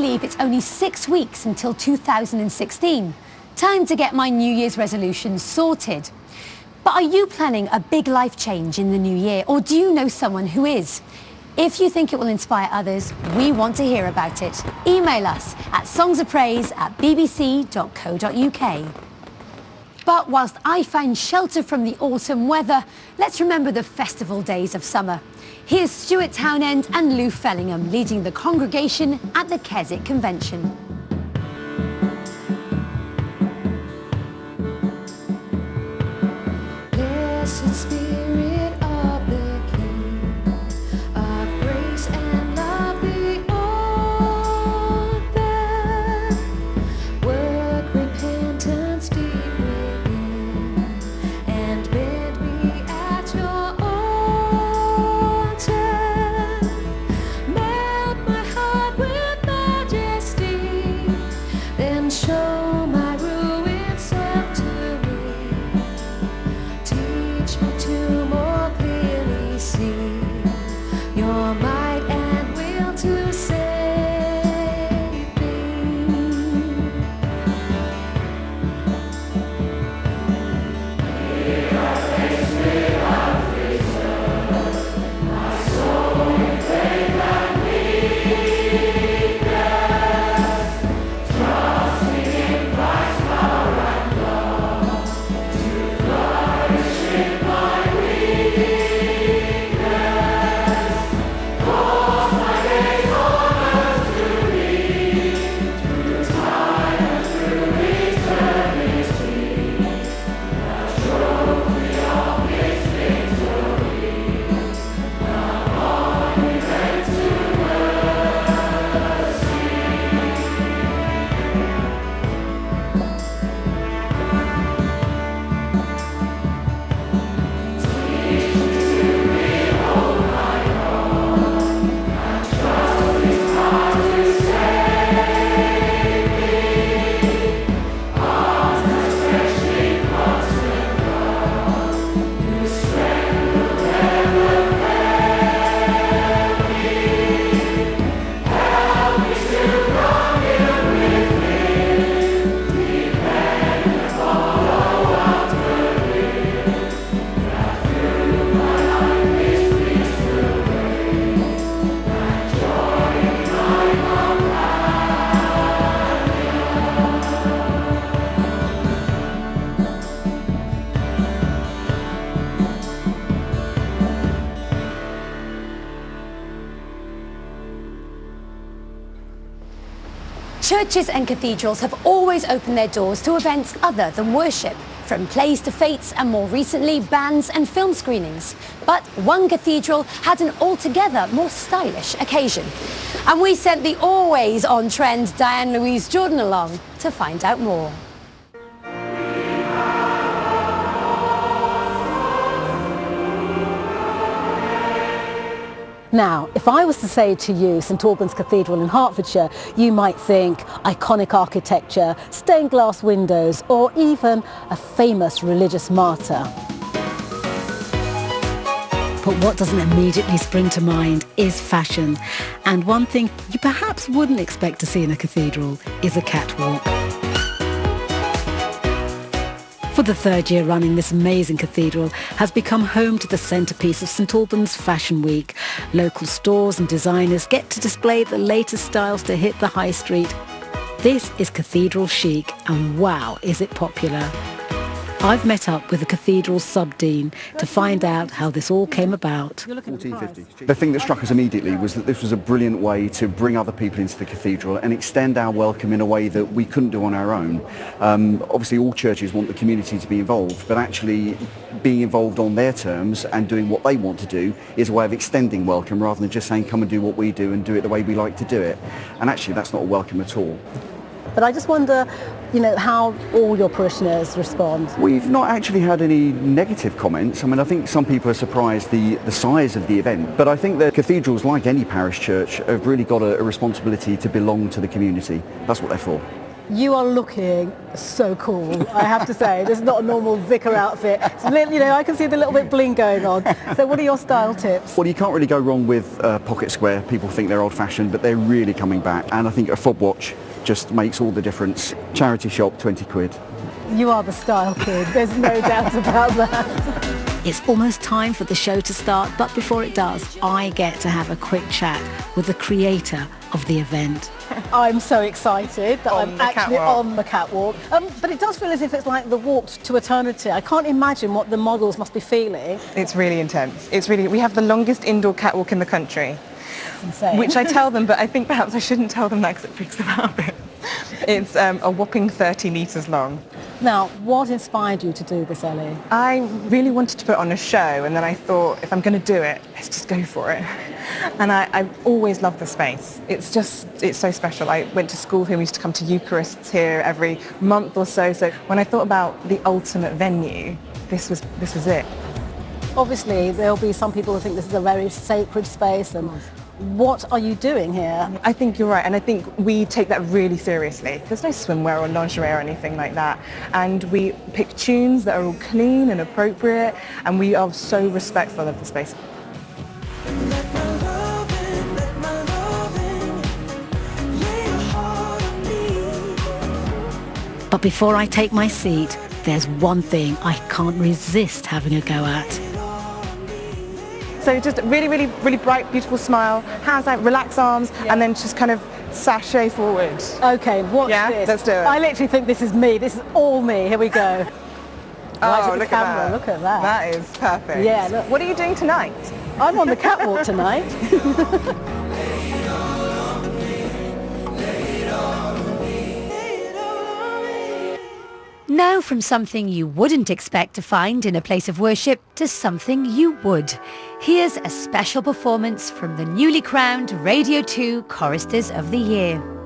believe it's only 6 weeks until 2016. Time to get my New Year's resolutions sorted. But are you planning a big life change in the new year, or do you know someone who is? If you think it will inspire others, we want to hear about it. Email us at songsofpraise@bbc.co.uk. But whilst I find shelter from the autumn weather, let's remember the festival days of summer. Here's Stuart Townend and Lou Fellingham leading the congregation at the Keswick Convention. Blessed Spirit of the King, of grace and love the author, work repentance deep within, and bid me at your altar. Melt my heart with majesty, then show my ruined self to me. Teach me to more clearly see your might and will to save me. Churches and cathedrals have always opened their doors to events other than worship, from plays to fates and more recently bands and film screenings. But one cathedral had an altogether more stylish occasion. And we sent the always on trend Diane Louise Jordan along to find out more. Now, if I was to say to you St Albans Cathedral in Hertfordshire, you might think iconic architecture, stained glass windows, or even a famous religious martyr. But what doesn't immediately spring to mind is fashion. And one thing you perhaps wouldn't expect to see in a cathedral is a catwalk. For the third year running, this amazing cathedral has become home to the centrepiece of St Albans Fashion Week. Local stores and designers get to display the latest styles to hit the high street. This is Cathedral Chic, and wow, is it popular. I've met up with the cathedral's sub-dean to find out how this all came about. 1450. The thing that struck us immediately was that this was a brilliant way to bring other people into the cathedral and extend our welcome in a way that we couldn't do on our own. Obviously all churches want the community to be involved, but actually being involved on their terms and doing what they want to do is a way of extending welcome rather than just saying come and do what we do and do it the way we like to do it. And actually that's not a welcome at all. But I just wonder, how all your parishioners respond. We've not actually had any negative comments. I mean, I think some people are surprised the size of the event, but I think that cathedrals, like any parish church, have really got a responsibility to belong to the community. That's what they're for. You are looking so cool, I have to say. This is not a normal vicar outfit. It's I can see the little bit bling going on. So what are your style tips? Well, you can't really go wrong with pocket square. People think they're old-fashioned, but they're really coming back. And I think a fob watch just makes all the difference. Charity shop, 20 quid. You are the style kid. There's no doubt about that. It's almost time for the show to start, but before it does, I get to have a quick chat with the creator of the event. I'm so excited that I'm actually on the catwalk. But it does feel as if it's like the walk to eternity. I can't imagine what the models must be feeling. It's really intense. We have the longest indoor catwalk in the country. That's insane. Which I tell them, but I think perhaps I shouldn't tell them that because it freaks them out a bit. It's a whopping 30 metres long. Now, what inspired you to do this, Ellie? I really wanted to put on a show, and then I thought, if I'm going to do it, let's just go for it. And I've always loved the space. It's so special. I went to school here. We used to come to Eucharists here every month or so. So when I thought about the ultimate venue, this was it. Obviously, there'll be some people who think this is a very sacred space, and what are you doing here? I think you're right, and I think we take that really seriously. There's no swimwear or lingerie or anything like that, and we pick tunes that are all clean and appropriate, and we are so respectful of the space. But before I take my seat, there's one thing I can't resist having a go at. So just really, really, really bright, beautiful smile, hands out, relax arms, and then just kind of sashay forward. Okay, watch this. Let's do it. I literally think this is me. This is all me. Here we go. Oh, look at that. Look at that. That is perfect. Yeah, look. What are you doing tonight? I'm on the catwalk tonight. Now from something you wouldn't expect to find in a place of worship to something you would. Here's a special performance from the newly crowned Radio 2 Choristers of the Year.